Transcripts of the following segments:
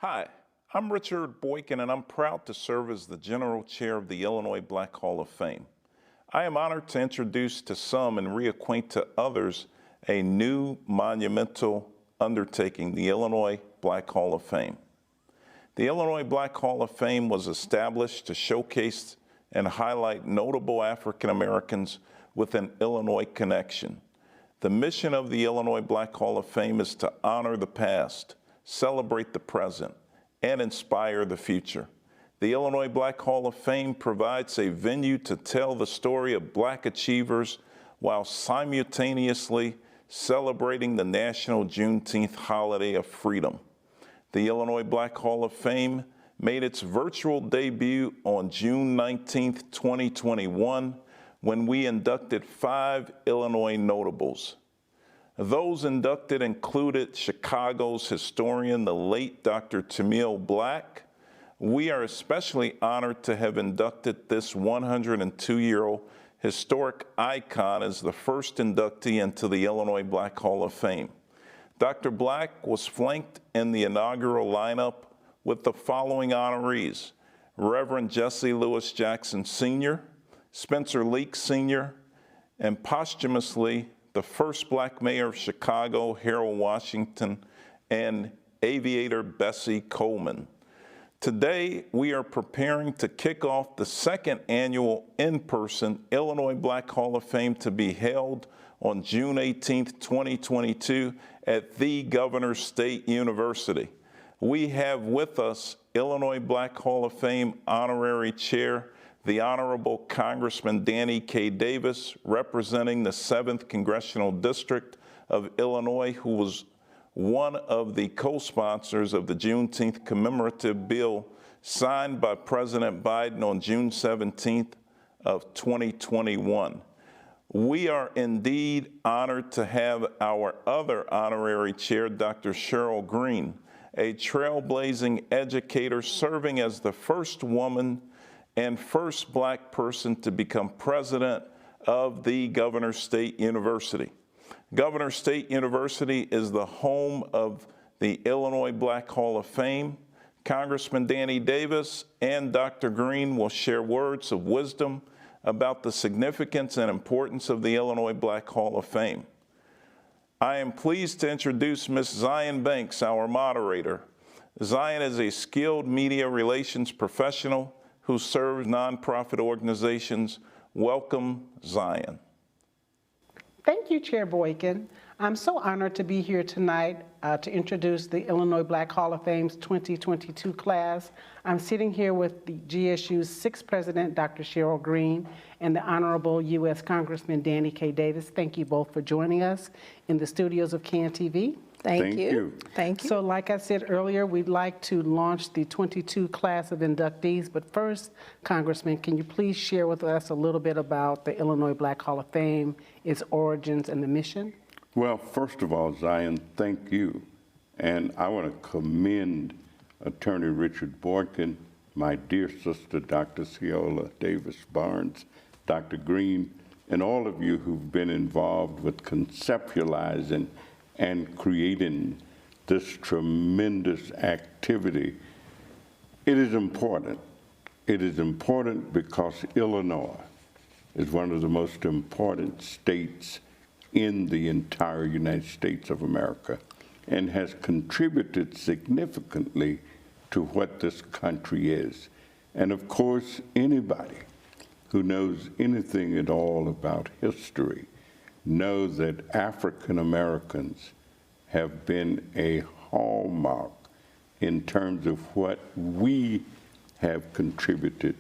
Hi, I'm Richard Boykin, and I'm proud to serve as the General Chair of the Illinois Black Hall of Fame. I am honored to introduce to some and reacquaint to others a new monumental undertaking, the Illinois Black Hall of Fame. The Illinois Black Hall of Fame was established to showcase and highlight notable African Americans with an Illinois connection. The mission of the Illinois Black Hall of Fame is to honor the past, celebrate the present, and inspire the future. The Illinois Black Hall of Fame provides a venue to tell the story of Black achievers while simultaneously celebrating the national Juneteenth holiday of freedom. The Illinois Black Hall of Fame made its virtual debut on June 19, 2021, when we inducted 5 Illinois notables. Those inducted included Chicago's historian, the late Dr. Tamil Black. We are especially honored to have inducted this 102-year-old historic icon as the first inductee into the Illinois Black Hall of Fame. Dr. Black was flanked in the inaugural lineup with the following honorees: Reverend Jesse Lewis Jackson Sr., Spencer Leak Sr., and posthumously the first Black mayor of Chicago, Harold Washington, and aviator Bessie Coleman. Today, we are preparing to kick off the second annual in-person Illinois Black Hall of Fame to be held on June 18, 2022 at the Governor State University. We have with us Illinois Black Hall of Fame Honorary Chair, the Honorable Congressman Danny K. Davis, representing the 7th Congressional District of Illinois, who was one of the co-sponsors of the Juneteenth commemorative bill signed by President Biden on June 17th of 2021. We are indeed honored to have our other honorary chair, Dr. Cheryl Green, a trailblazing educator serving as the first woman and first Black person to become president of the Governor State University. Governor State University is the home of the Illinois Black Hall of Fame. Congressman Danny Davis and Dr. Green will share words of wisdom about the significance and importance of the Illinois Black Hall of Fame. I am pleased to introduce Ms. Zion Banks, our moderator. Zion is a skilled media relations professional who serves nonprofit organizations. Welcome, Zion. Thank you, Chair Boykin. I'm so honored to be here tonight to introduce the Illinois Black Hall of Fame's 2022 class. I'm sitting here with the GSU's 6th president, Dr. Cheryl Green, and the Honorable U.S. Congressman Danny K. Davis. Thank you both for joining us in the studios of CAN-TV. Thank you. Thank you. So like I said earlier, we'd like to launch the 22 class of inductees, but first, Congressman, can you please share with us a little bit about the Illinois Black Hall of Fame, its origins, and the mission? Well, first of all, Zion, thank you. And I want to commend Attorney Richard Boykin, my dear sister, Dr. Ciola Davis Barnes, Dr. Green, and all of you who've been involved with conceptualizing and creating this tremendous activity. It is important. It is important because Illinois is one of the most important states in the entire United States of America and has contributed significantly to what this country is. And of course, anybody who knows anything at all about history know that African Americans have been a hallmark in terms of what we have contributed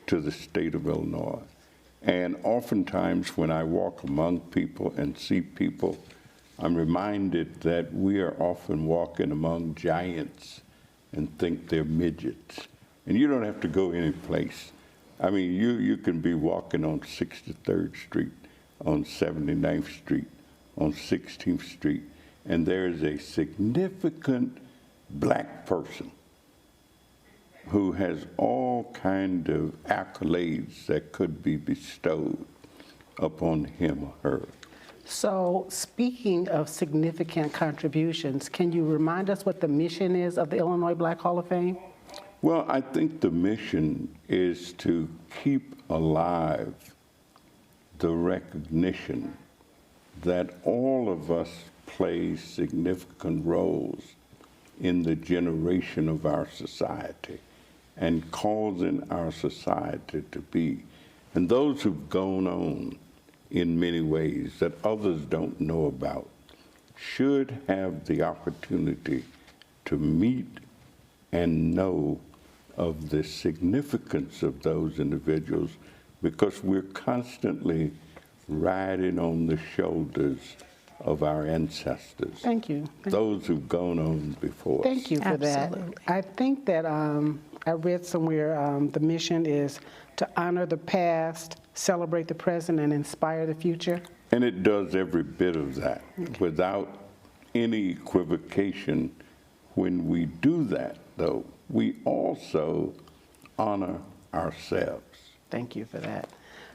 to the state of Illinois. And oftentimes when I walk among people and see people, I'm reminded that we are often walking among giants and think they're midgets. And you don't have to go any place. I mean, you can be walking on 63rd Street, on 79th Street, on 16th Street, and there is a significant Black person who has all kind of accolades that could be bestowed upon him or her. So, speaking of significant contributions, can you remind us what the mission is of the Illinois Black Hall of Fame? Well, I think the mission is to keep alive the recognition that all of us play significant roles in the generation of our society and causing our society to be. And those who've gone on in many ways that others don't know about should have the opportunity to meet and know of the significance of those individuals, because we're constantly riding on the shoulders of our ancestors. Thank you. Those who've gone on before us. Thank you for Absolutely. that. I think that I read somewhere the mission is to honor the past, celebrate the present, and inspire the future. And it does every bit of that without any equivocation. When we do that, though, we also honor ourselves. Thank you for that.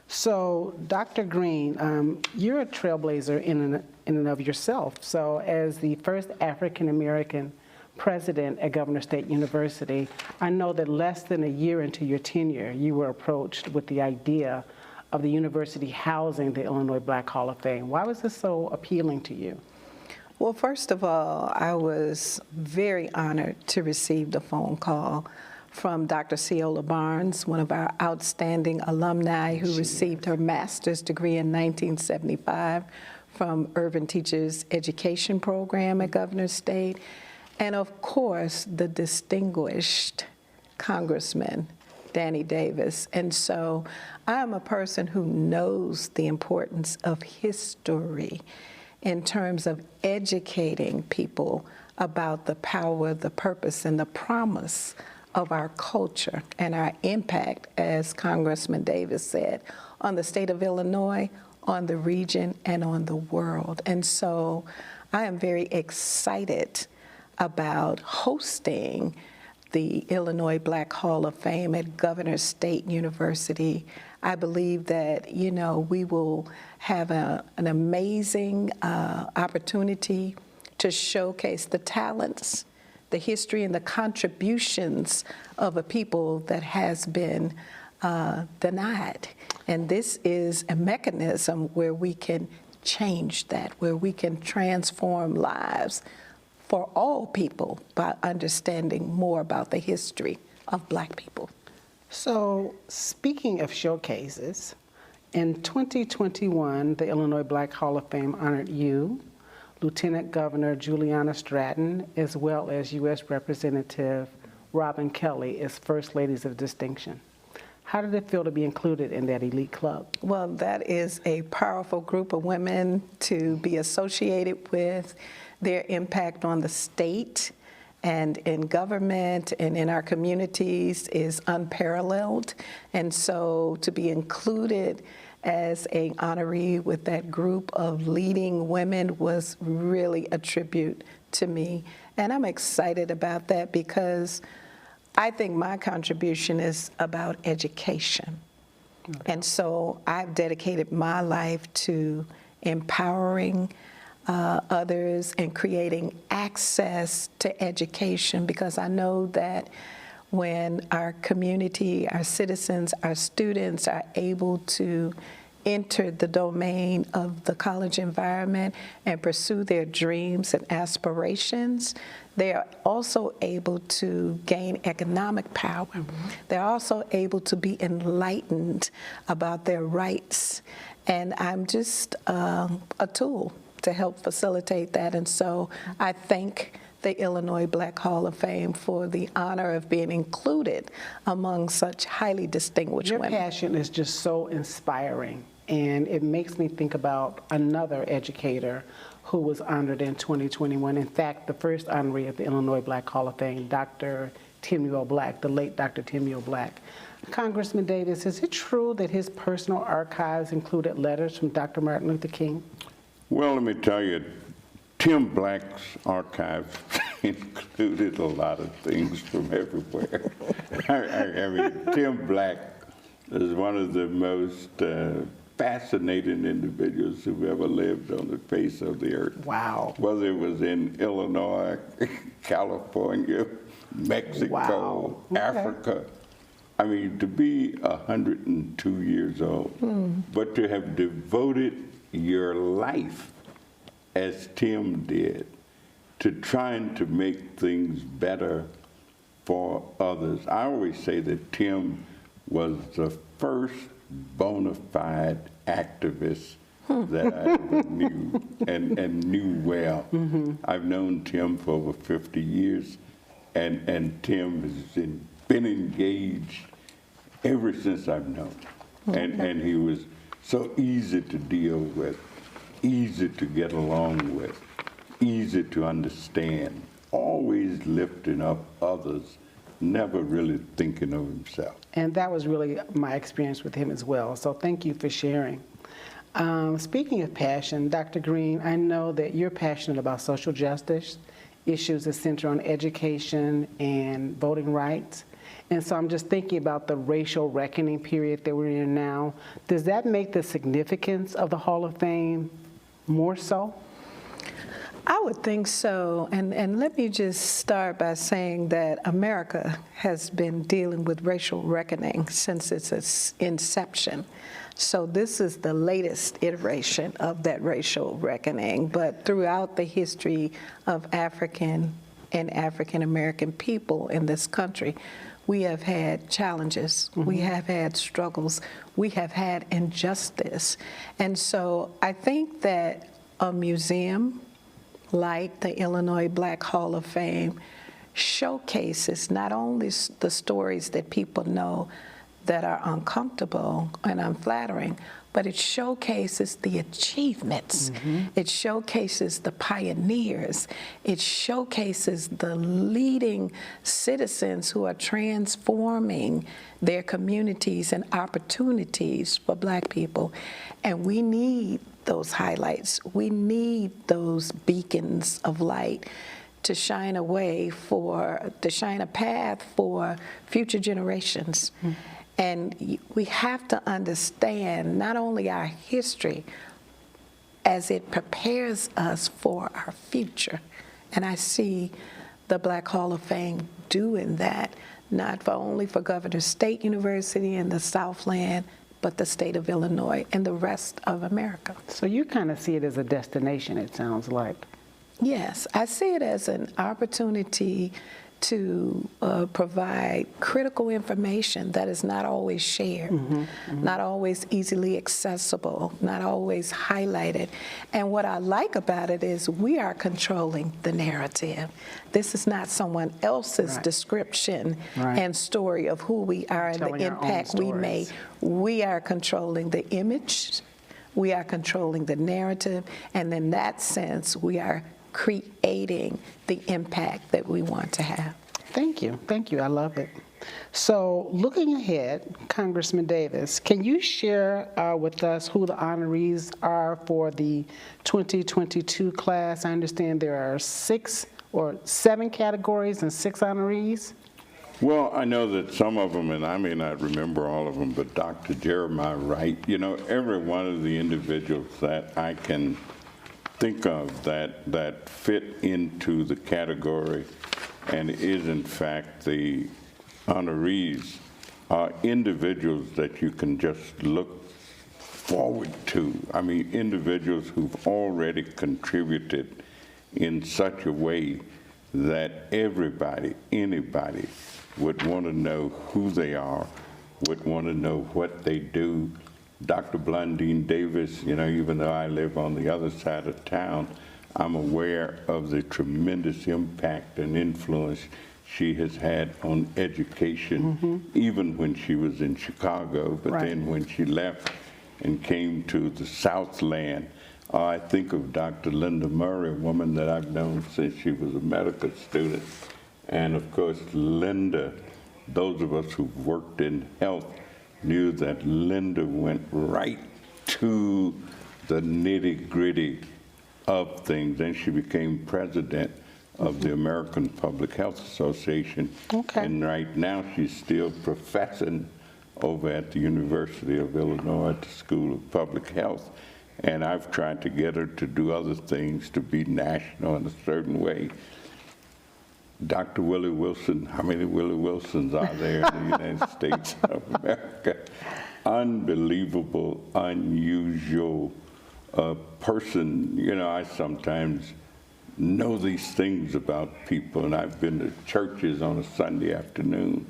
So, Dr. Green, you're a trailblazer in and of yourself. So, as the first African-American president at Governor State University, I know that less than a year into your tenure, you were approached with the idea of the university housing the Illinois Black Hall of Fame. Why was this so appealing to you? Well, first of all, I was very honored to receive the phone call from Dr. Ciola Barnes, one of our outstanding alumni who received her master's degree in 1975 from Urban Teachers Education Program at Governor State, and of course, the distinguished Congressman Danny Davis. And so I'm a person who knows the importance of history in terms of educating people about the power, the purpose, and the promise of our culture and our impact, as Congressman Davis said, on the state of Illinois, on the region, and on the world. And so I am very excited about hosting the Illinois Black Hall of Fame at Governor State University. I believe that, we will have an amazing opportunity to showcase the talents, the history, and the contributions of a people that has been denied. And this is a mechanism where we can change that, where we can transform lives for all people by understanding more about the history of Black people. So, speaking of showcases, in 2021, the Illinois Black Hall of Fame honored you, Lieutenant Governor Juliana Stratton, as well as U.S. Representative Robin Kelly as First Ladies of Distinction. How did it feel to be included in that elite club? Well, that is a powerful group of women to be associated with. Their impact on the state and in government and in our communities is unparalleled. And so to be included as an honoree with that group of leading women was really a tribute to me. And I'm excited about that because I think my contribution is about education. Okay. And so I've dedicated my life to empowering others and creating access to education, because I know that when our community, our citizens, our students are able to enter the domain of the college environment and pursue their dreams and aspirations, they are also able to gain economic power. Mm-hmm. They're also able to be enlightened about their rights. And I'm just a tool to help facilitate that. And so I thank the Illinois Black Hall of Fame for the honor of being included among such highly distinguished women. Your passion is just so inspiring, and it makes me think about another educator who was honored in 2021. In fact, the first honoree of the Illinois Black Hall of Fame, Dr. Timuel Black, the late Dr. Timuel Black. Congressman Davis, is it true that his personal archives included letters from Dr. Martin Luther King? Well, let me tell you, Tim Black's archive included a lot of things from everywhere. I mean, Tim Black is one of the most fascinating individuals who've ever lived on the face of the earth. Wow. Whether it was in Illinois, California, Mexico, Wow. Okay. Africa. I mean, to be 102 years old, but to have devoted your life, as Tim did, to trying to make things better for others. I always say that Tim was the first bona fide activist that I ever knew and knew well. I've known Tim for over 50 years, and Tim has been engaged ever since I've known him. And he was so easy to deal with, easy to get along with, easy to understand, always lifting up others, never really thinking of himself. And that was really my experience with him as well. So thank you for sharing. Speaking of passion, Dr. Green, I know that you're passionate about social justice, issues that center on education and voting rights. And so I'm just thinking about the racial reckoning period that we're in now. Does that make the significance of the Hall of Fame more so? I would think so. And let me just start by saying that America has been dealing with racial reckoning since its inception. So this is the latest iteration of that racial reckoning. But throughout the history of African and African American people in this country, we have had challenges, we have had struggles, we have had injustice. And so I think that a museum like the Illinois Black Hall of Fame showcases not only the stories that people know that are uncomfortable and unflattering, but it showcases the achievements. It showcases the pioneers. It showcases the leading citizens who are transforming their communities and opportunities for Black people. And we need those highlights. We need those beacons of light to shine to shine a path for future generations. And we have to understand not only our history as it prepares us for our future. And I see the Black Hall of Fame doing that, not only for Governor State University in the Southland, but the state of Illinois and the rest of America. So you kind of see it as a destination, it sounds like. Yes, I see it as an opportunity to provide critical information that is not always shared, not always easily accessible, not always highlighted. And what I like about it is we are controlling the narrative. This is not someone else's description and story of who we are and the impact we made. We are controlling the image, we are controlling the narrative, and in that sense, we are creating the impact that we want to have. Thank you. Thank you. I love it. So looking ahead, Congressman Davis, can you share with us who the honorees are for the 2022 class? I understand there are 6 or 7 categories and 6 honorees. Well, I know that some of them, and I may not remember all of them, but Dr. Jeremiah Wright, you know, every one of the individuals that I can think of that fit into the category and is in fact the honorees are individuals that you can just look forward to. I mean, individuals who've already contributed in such a way that everybody, anybody would want to know who they are, would want to know what they do. Dr. Blondine Davis, you know, even though I live on the other side of town, I'm aware of the tremendous impact and influence she has had on education, even when she was in Chicago, but then when she left and came to the Southland. I think of Dr. Linda Murray, a woman that I've known since she was a medical student. And of course, Linda, those of us who've worked in health knew that Linda went right to the nitty-gritty of things. Then she became president of the American Public Health Association. And right now she's still professing over at the University of Illinois at the School of Public Health. And I've tried to get her to do other things to be national in a certain way. Dr. Willie Wilson, how many Willie Wilsons are there in the United States of America? Unbelievable, unusual person. You know, I sometimes know these things about people, and I've been to churches on a Sunday afternoon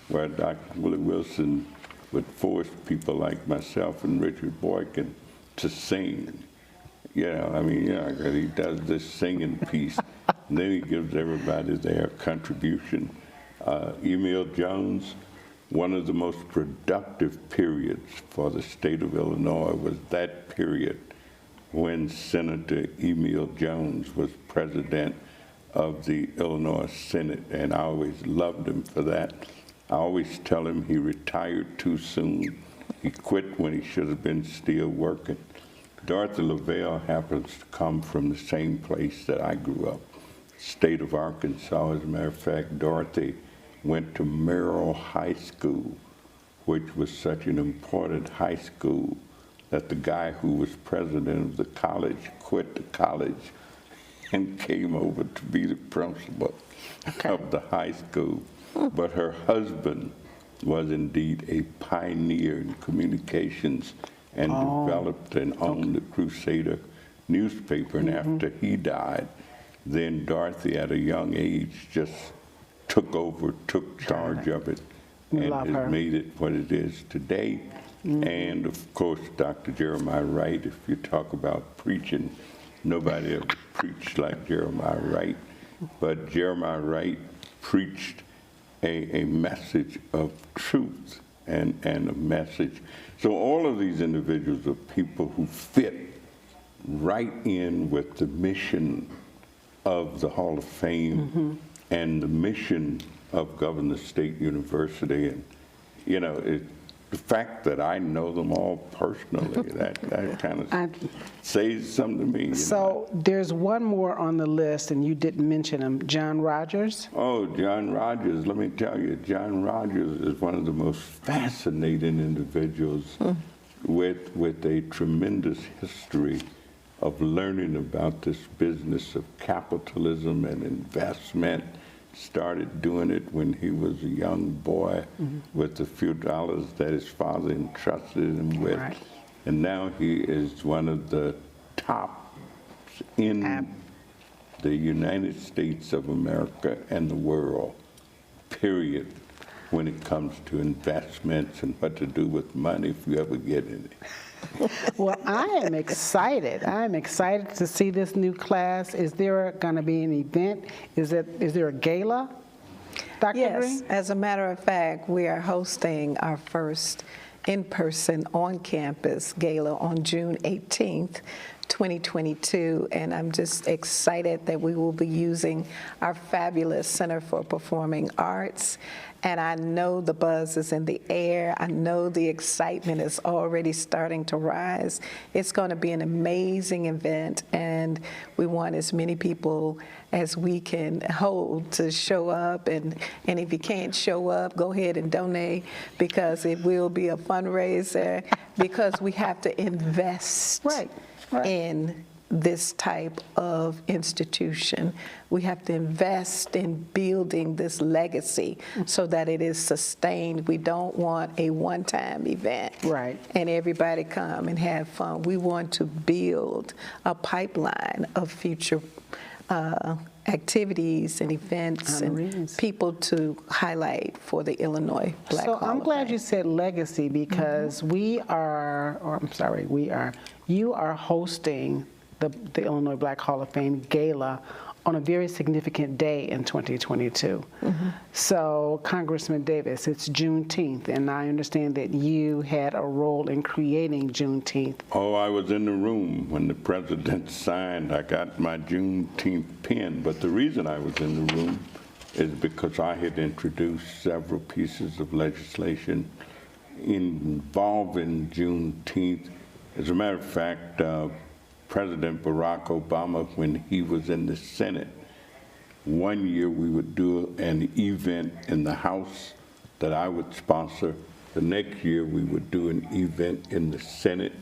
where Dr. Willie Wilson would force people like myself and Richard Boykin to sing. You know, I mean, you know, he does this singing piece, and then he gives everybody their contribution. Emil Jones, one of the most productive periods for the state of Illinois was that period when Senator Emil Jones was president of the Illinois Senate, and I always loved him for that. I always tell him he retired too soon. He quit when he should have been still working. Dorothy Lavelle happens to come from the same place that I grew up, state of Arkansas. As a matter of fact, Dorothy went to Merrill High School, which was such an important high school that the guy who was president of the college quit the college and came over to be the principal of the high school. But her husband was indeed a pioneer in communications and developed and owned the Crusader newspaper. And after he died, then Dorothy at a young age just took over, took charge of it, and has made it what it is today. And of course, Dr. Jeremiah Wright, if you talk about preaching, nobody ever preached like Jeremiah Wright, but Jeremiah Wright preached a message of truth and a message. So all of these individuals are people who fit right in with the mission of the Hall of Fame and the mission of Governor State University. And, you know, the fact that I know them all personally, that kind of says something to me. So there's one more on the list, and you didn't mention him, John Rogers. Oh, John Rogers, let me tell you, John Rogers is one of the most fascinating individuals with a tremendous history of learning about this business of capitalism and investment. Started doing it when he was a young boy with a few dollars that his father entrusted him with. Right. And now he is one of the top in the United States of America and the world, period, when it comes to investments and what to do with money if you ever get in it. Well, I am excited. I'm excited to see this new class. Is there going to be an event? Is there a gala, Dr. Yes, Green? as a matter of fact, we are hosting our first in-person on-campus gala on June 18th, 2022, and I'm just excited that we will be using our fabulous Center for Performing Arts. And I know the buzz is in the air. I know the excitement is already starting to rise. It's going to be an amazing event, and we want as many people as we can hold to show up. And if you can't show up, go ahead and donate, because it will be a fundraiser, because we have to invest in this type of institution. We have to invest in building this legacy so that it is sustained. We don't want a one-time event and everybody come and have fun. We want to build a pipeline of future activities and events and people to highlight for the Illinois Black Hall of Fame. So I'm glad you said legacy, because you are hosting the Illinois Black Hall of Fame Gala on a very significant day in 2022. So, Congressman Davis, it's Juneteenth, and I understand that you had a role in creating Juneteenth. Oh, I was in the room when the president signed. I got my Juneteenth pin, but the reason I was in the room is because I had introduced several pieces of legislation involving Juneteenth. As a matter of fact, President Barack Obama, when he was in the Senate, one year we would do an event in the House that I would sponsor. The next year, we would do an event in the Senate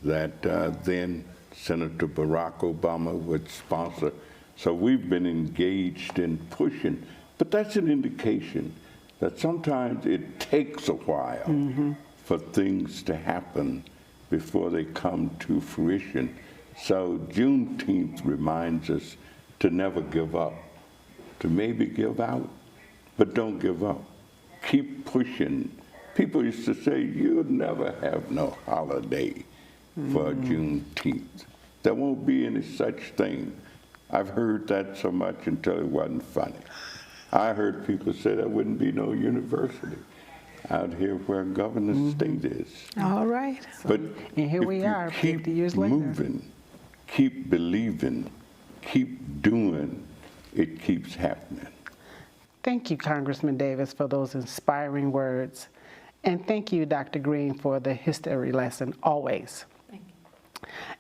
that then Senator Barack Obama would sponsor. So we've been engaged in pushing, but that's an indication that sometimes it takes a while for things to happen before they come to fruition. So Juneteenth reminds us to never give up, to maybe give out, but don't give up. Keep pushing. People used to say, you'll never have no holiday for Juneteenth. There won't be any such thing. I've heard that so much until it wasn't funny. I heard people say there wouldn't be no university out here where Governor State is. All right. But And here we are, 50 years later. Keep moving, keep believing, keep doing, it keeps happening. Thank you, Congressman Davis, for those inspiring words. And thank you, Dr. Green, for the history lesson, always. Thank you.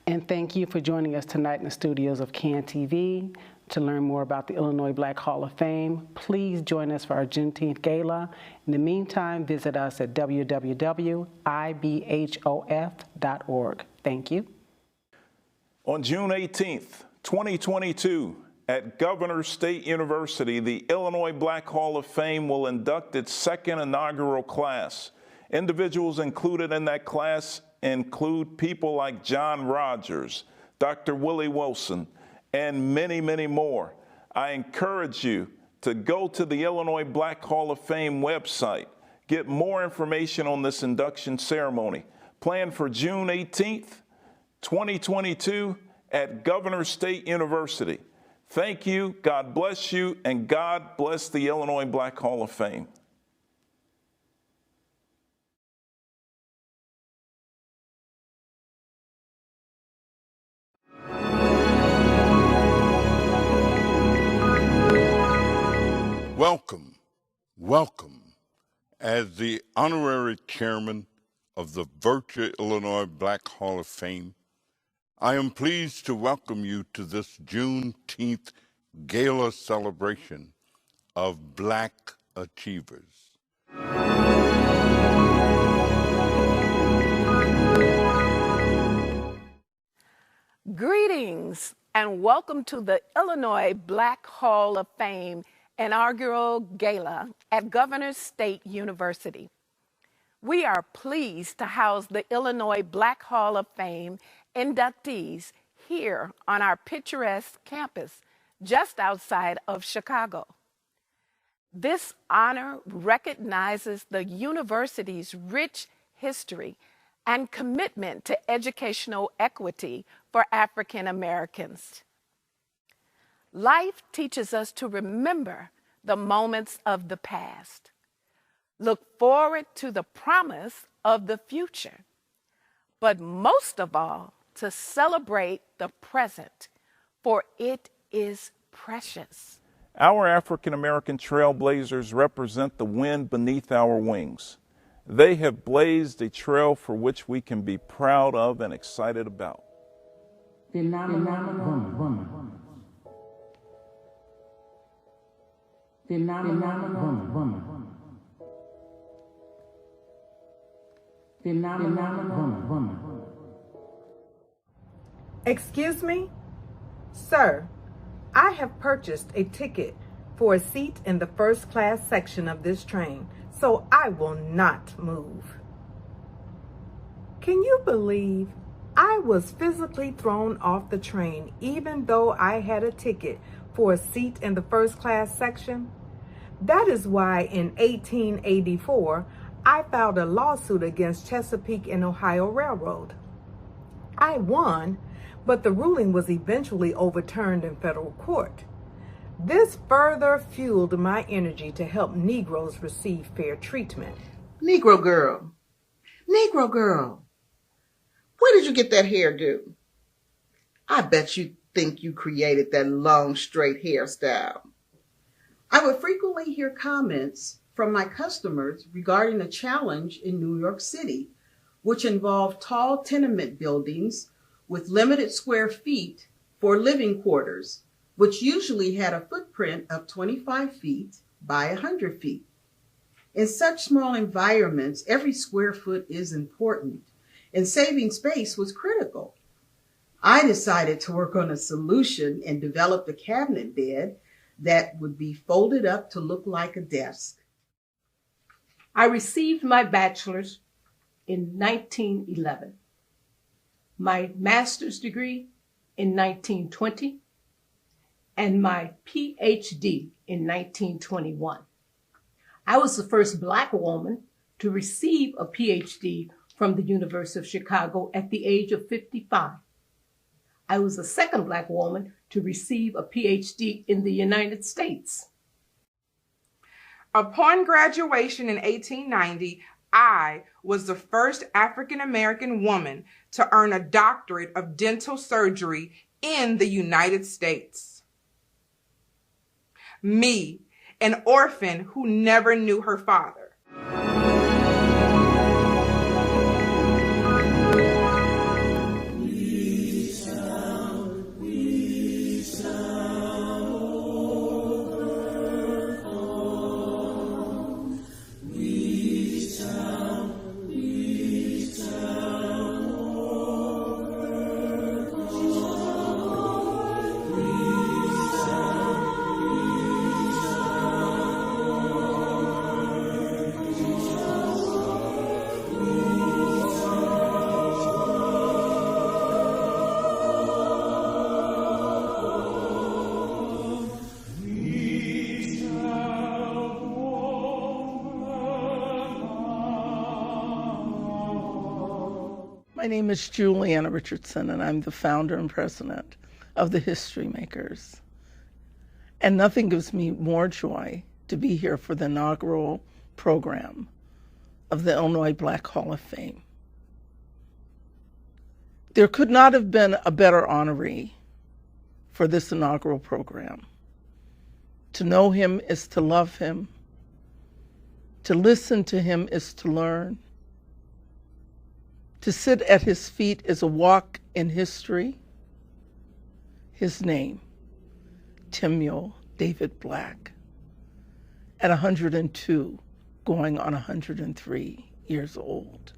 And thank you for joining us tonight in the studios of CAN TV. To learn more about the Illinois Black Hall of Fame, please join us for our Juneteenth Gala. In the meantime, visit us at www.ibhof.org. Thank you. On June 18th, 2022, at Governor State University, the Illinois Black Hall of Fame will induct its second inaugural class. Individuals included in that class include people like John Rogers, Dr. Willie Wilson, and many, many more. I encourage you to go to the Illinois Black Hall of Fame website, get more information on this induction ceremony. Planned for June 18th, 2022 at Governor State University. Thank you, God bless you, and God bless the Illinois Black Hall of Fame. Welcome, welcome. As the honorary chairman of the Virtue Illinois Black Hall of Fame, I am pleased to welcome you to this Juneteenth Gala celebration of Black achievers. Greetings and welcome to the Illinois Black Hall of Fame inaugural gala at Governor State University. We are pleased to house the Illinois Black Hall of Fame inductees here on our picturesque campus just outside of Chicago. This honor recognizes the university's rich history and commitment to educational equity for African Americans. Life teaches us to remember the moments of the past, look forward to the promise of the future, but most of all, to celebrate the present, for it is precious. Our African American trailblazers represent the wind beneath our wings. They have blazed a trail for which we can be proud of and excited about. Excuse me? Sir, I have purchased a ticket for a seat in the first class section of this train, so I will not move. Can you believe I was physically thrown off the train even though I had a ticket for a seat in the first class section? That is why in 1884, I filed a lawsuit against Chesapeake and Ohio Railroad. I won, but the ruling was eventually overturned in federal court. This further fueled my energy to help Negroes receive fair treatment. Negro girl, where did you get that hairdo? I bet you think you created that long, straight hairstyle. I would frequently hear comments from my customers regarding a challenge in New York City, which involved tall tenement buildings with limited square feet for living quarters, which usually had a footprint of 25 feet by 100 feet. In such small environments, every square foot is important, and saving space was critical. I decided to work on a solution and developed a cabinet bed that would be folded up to look like a desk. I received my bachelor's in 1911, my master's degree in 1920, and my PhD in 1921. I was the first Black woman to receive a PhD from the University of Chicago at the age of 55. I was the second Black woman to receive a PhD in the United States. Upon graduation in 1890, I was the first African American woman to earn a doctorate of dental surgery in the United States. Me, an orphan who never knew her father. My name is Juliana Richardson, and I'm the founder and president of the History Makers. And nothing gives me more joy to be here for the inaugural program of the Illinois Black Hall of Fame. There could not have been a better honoree for this inaugural program. To know him is to love him. To listen to him is to learn. To sit at his feet is a walk in history. His name, Timuel David Black, at 102, going on 103 years old.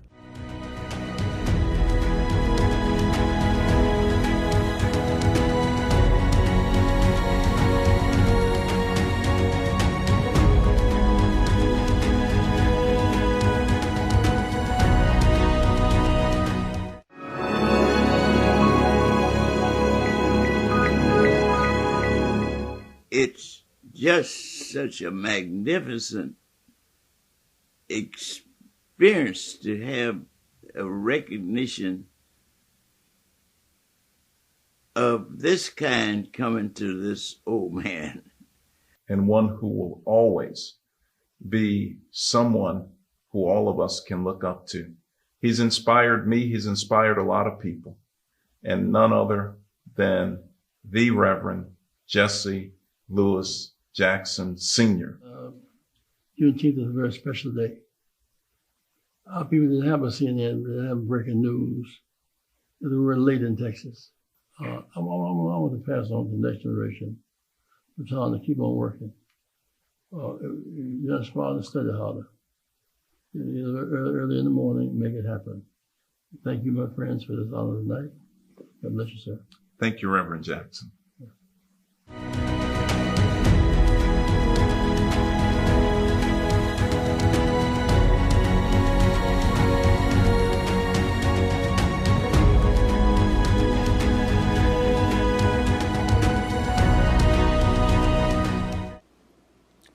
It's just such a magnificent experience to have a recognition of this kind coming to this old man. And one who will always be someone who all of us can look up to. He's inspired me. He's inspired a lot of people, and none other than the Reverend Jesse Lewis Jackson Sr. Juneteenth is a very special day. Our people that haven't seen it, that have breaking news, that we're late in Texas. I want to pass on to the next generation. I'm telling them to keep on working. You got to smile and study harder. Early in the morning, make it happen. Thank you, my friends, for this honor tonight. God bless you, sir. Thank you, Reverend Jackson.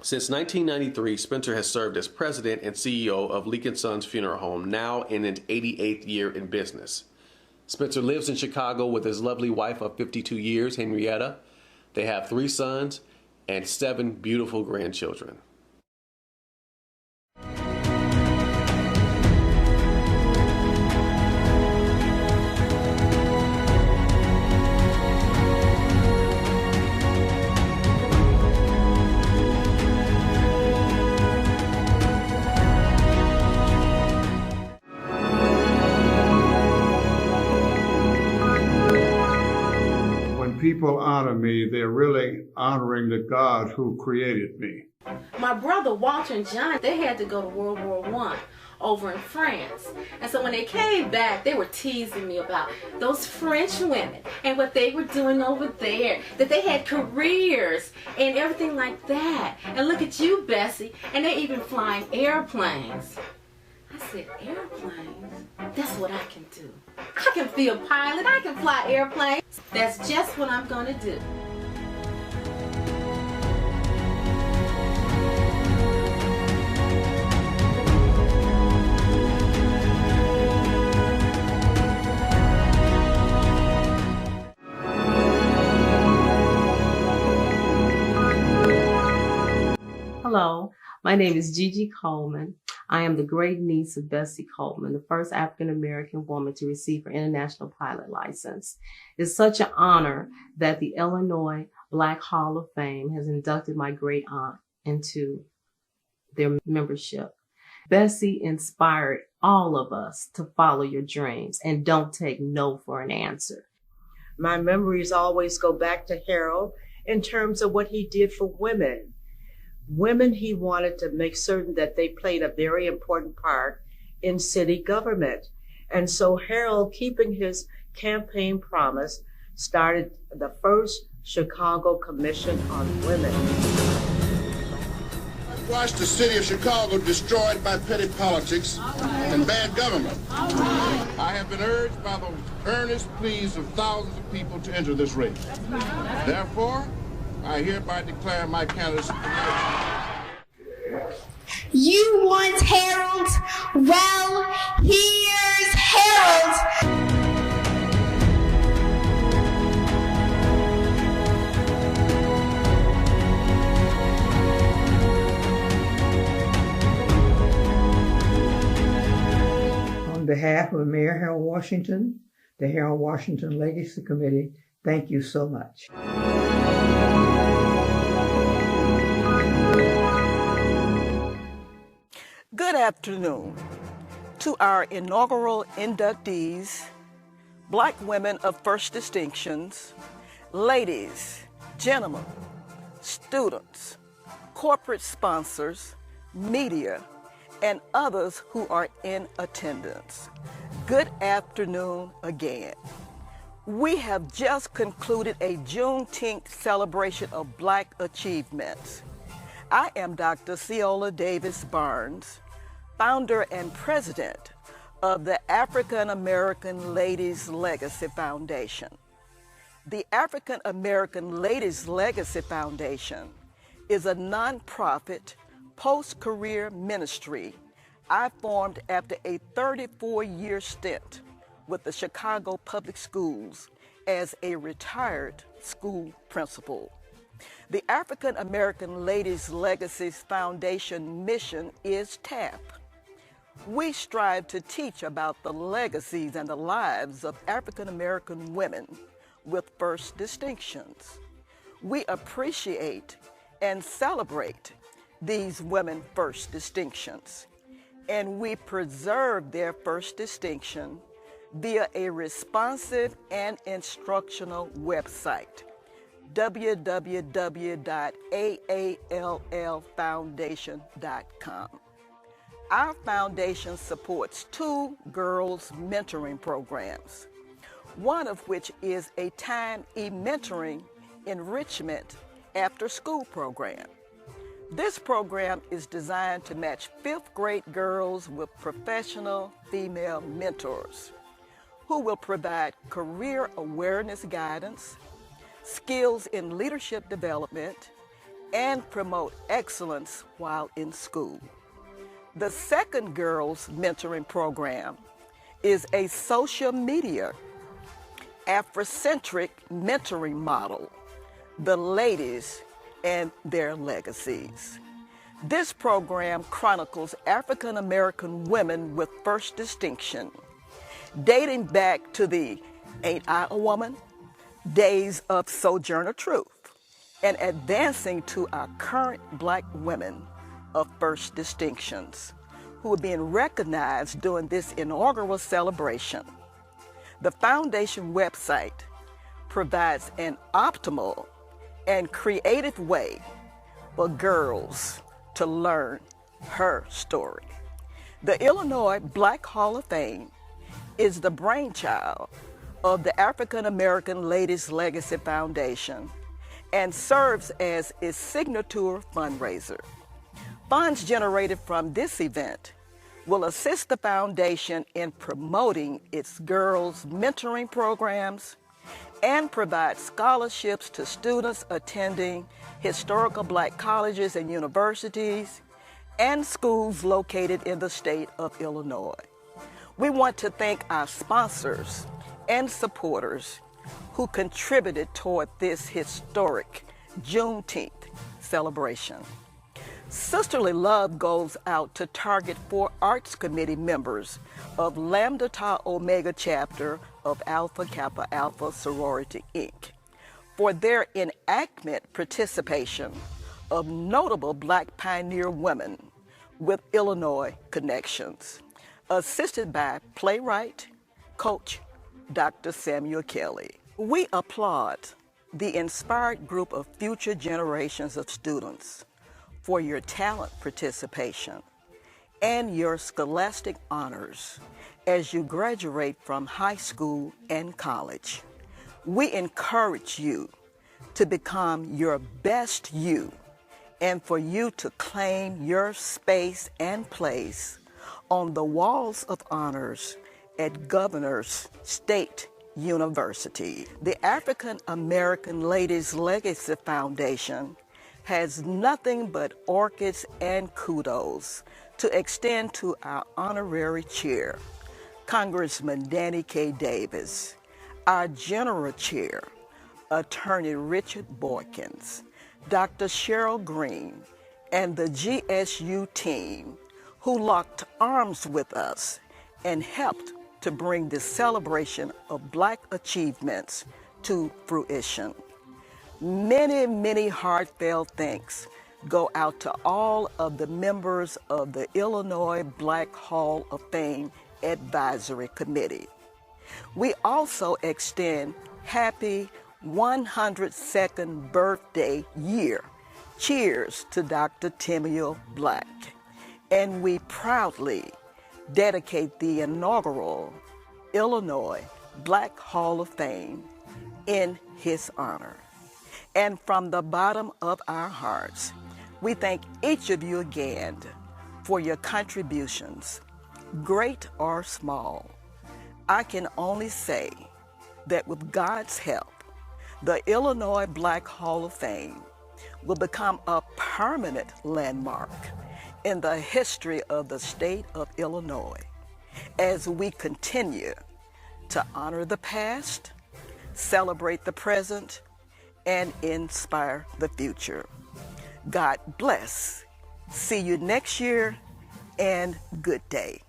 Since 1993, Spencer has served as president and CEO of Leak & Sons Funeral Home, now in its 88th year in business. Spencer lives in Chicago with his lovely wife of 52 years, Henrietta. They have 3 sons and 7 beautiful grandchildren. People people honor me, they're really honoring the God who created me. My brother Walter and John, they had to go to World War I over in France. And so when they came back, they were teasing me about those French women and what they were doing over there, that they had careers and everything like that. And look at you, Bessie, and they're even flying airplanes. I said, airplanes? That's what I can do. I can be a pilot, I can fly airplanes. That's just what I'm gonna do. Hello, my name is Gigi Coleman. I am the great niece of Bessie Coleman, the first African-American woman to receive her international pilot license. It's such an honor that the Illinois Black Hall of Fame has inducted my great aunt into their membership. Bessie inspired all of us to follow your dreams and don't take no for an answer. My memories always go back to Harold in terms of what he did for women. Women, he wanted to make certain that they played a very important part in city government. And so Harold, keeping his campaign promise, started the first Chicago Commission on Women. I've watched the city of Chicago destroyed by petty politics and bad government. I have been urged by the earnest pleas of thousands of people to enter this race. Therefore, I hereby declare my candidacy for election. You want Harold? Well, here's Harold. On behalf of Mayor Harold Washington, the Harold Washington Legacy Committee, thank you so much. Good afternoon to our inaugural inductees, Black women of first distinctions, ladies, gentlemen, students, corporate sponsors, media, and others who are in attendance. Good afternoon again. We have just concluded a Juneteenth celebration of Black achievements. I am Dr. Ceola Davis Barnes, founder and president of the African American Ladies Legacy Foundation. The African American Ladies Legacy Foundation is a nonprofit post-career ministry I formed after a 34-year stint with the Chicago Public Schools as a retired school principal. The African American Ladies Legacy Foundation mission is TAP. We strive to teach about the legacies and the lives of African American women with first distinctions. We appreciate and celebrate these women first distinctions, and we preserve their first distinction via a responsive and instructional website, www.aallfoundation.com. Our foundation supports 2 girls mentoring programs, one of which is a time e-mentoring enrichment after school program. This program is designed to match 5th grade girls with professional female mentors who will provide career awareness guidance, skills in leadership development, and promote excellence while in school. The second girls mentoring program is a social media Afrocentric mentoring model, the ladies and their legacies. This program chronicles African American women with first distinction, dating back to the Ain't I a Woman days of Sojourner Truth, and advancing to our current Black women of first distinctions who are being recognized during this inaugural celebration. The foundation website provides an optimal and creative way for girls to learn her story. The Illinois Black Hall of Fame is the brainchild of the African American Ladies Legacy Foundation and serves as its signature fundraiser. Funds generated from this event will assist the foundation in promoting its girls' mentoring programs and provide scholarships to students attending historical Black colleges and universities and schools located in the state of Illinois. We want to thank our sponsors and supporters who contributed toward this historic Juneteenth celebration. Sisterly love goes out to Target 4 Arts Committee members of Lambda Tau Omega chapter of Alpha Kappa Alpha Sorority, Inc. for their enactment participation of notable Black pioneer women with Illinois connections, assisted by playwright, coach, Dr. Samuel Kelly. We applaud the inspired group of future generations of students for your talent participation and your scholastic honors as you graduate from high school and college. We encourage you to become your best you and for you to claim your space and place on the walls of honors at Governor's State University. The African American Ladies Legacy Foundation has nothing but orchids and kudos to extend to our honorary chair, Congressman Danny K. Davis, our general chair, Attorney Richard Boykins, Dr. Cheryl Green, and the GSU team who locked arms with us and helped to bring the celebration of Black achievements to fruition. Many, many heartfelt thanks go out to all of the members of the Illinois Black Hall of Fame Advisory Committee. We also extend happy 102nd birthday year cheers to Dr. Timeo Black, and we proudly dedicate the inaugural Illinois Black Hall of Fame in his honor. And from the bottom of our hearts, we thank each of you again for your contributions, great or small. I can only say that with God's help, the Illinois Black Hall of Fame will become a permanent landmark in the history of the state of Illinois as we continue to honor the past, celebrate the present, and inspire the future. God bless. See you next year, and good day.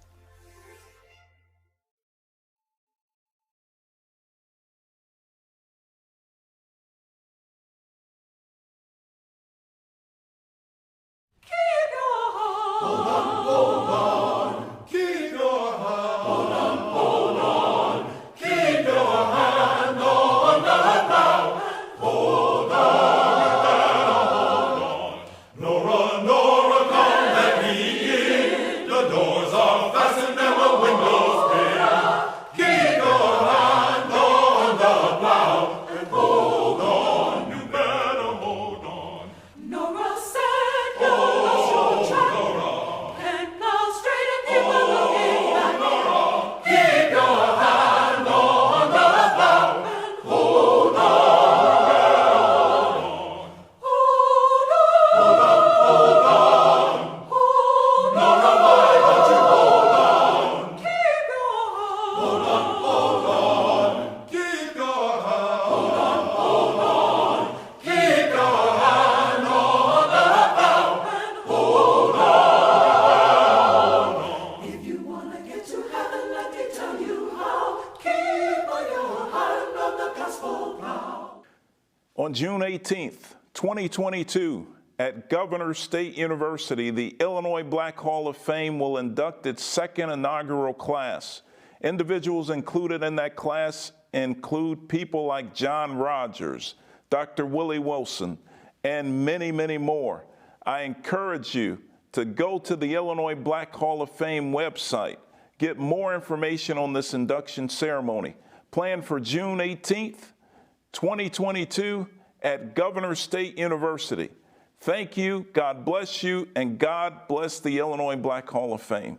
On June 18th, 2022, at Governor's State University, the Illinois Black Hall of Fame will induct its second inaugural class. Individuals included in that class include people like John Rogers, Dr. Willie Wilson, and many, many more. I encourage you to go to the Illinois Black Hall of Fame website, get more information on this induction ceremony, planned for June 18th, 2022 at Governor State University. Thank you, God bless you, and God bless the Illinois Black Hall of Fame.